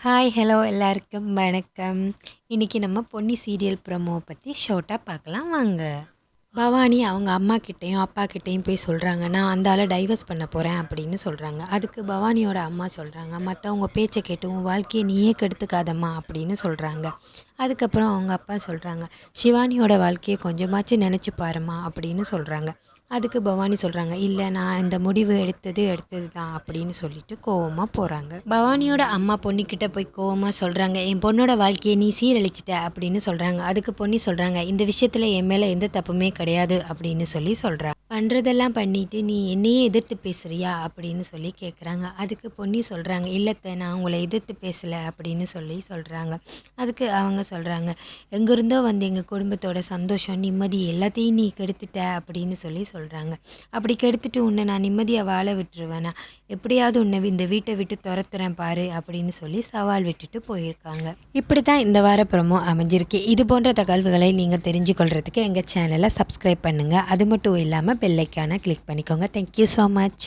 Hi hello எல்லாருக்கும் வணக்கம். இன்னைக்கு நம்ம பொன்னி சீரியல் ப்ரோமோவை பற்றி ஷார்ட்டாக பார்க்கலாம் வாங்க. பவானி அவங்க அம்மா கிட்டேயும் அப்பா கிட்டேயும் போய் சொல்கிறாங்க, நான் அந்த ஆளை டைவர்ஸ் பண்ண போகிறேன் அப்படின்னு சொல்கிறாங்க. அதுக்கு பவானியோட அம்மா சொல்கிறாங்க, மற்றவங்க பேச்சை கேட்டு உன் வாழ்க்கையை நீயே கெடுத்துக்காதம்மா அப்படின்னு சொல்கிறாங்க. அதுக்கப்புறம் அவங்க அப்பா சொல்கிறாங்க, சிவானியோட வாழ்க்கையை கொஞ்சமாச்சும் நினச்சி பாரும்மா அப்படின்னு சொல்கிறாங்க. அதுக்கு பவானி சொல்கிறாங்க, இல்லை நான் இந்த முடிவு எடுத்தது தான் அப்படின்னு சொல்லிட்டு கோவமாக போகிறாங்க. பவானியோட அம்மா பொண்ணுக்கிட்ட போய் கோவமாக சொல்கிறாங்க, என் பொண்ணோட வாழ்க்கையை நீ சீரழிச்சிட்ட அப்படின்னு சொல்கிறாங்க. அதுக்கு பொன்னி சொல்கிறாங்க, இந்த விஷயத்தில் என் மேலே எந்த தப்புமே கிடையாது அப்படின்னு சொல்கிறா. பண்ணுறதெல்லாம் பண்ணிட்டு நீ என்னையே எதிர்த்து பேசுறியா அப்படின்னு சொல்லி கேட்குறாங்க. அதுக்கு பொன்னி சொல்கிறாங்க, இல்லத்தை நான் உங்களை எதிர்த்து பேசலை அப்படின்னு சொல்கிறாங்க. அதுக்கு அவங்க சொல்கிறாங்க, எங்கேருந்தோ வந்து எங்கள் குடும்பத்தோட சந்தோஷம் நிம்மதி எல்லாத்தையும் நீ கெடுத்துட்ட அப்படின்னு சொல்கிறாங்க. அப்படி கெடுத்துட்டு உன்னை நான் நிம்மதியாக வாழ விட்டுருவேனா, எப்படியாவது உன்னை இந்த வீட்டை விட்டு துரத்துறேன் பாரு அப்படின்னு சவால் விட்டுட்டு போயிருக்காங்க. இப்படி தான் இந்த வார ப்ரோமோ அமைஞ்சிருக்கு. இது போன்ற தகவல்களை நீங்கள் தெரிஞ்சுக்கொள்கிறதுக்கு எங்கள் சேனலை சப்ஸ்கிரைப் பண்ணுங்கள். அது மட்டும் இல்லாமல் பெல் ஐக்கானை கிளிக் பண்ணிக்கோங்க. Thank you so much.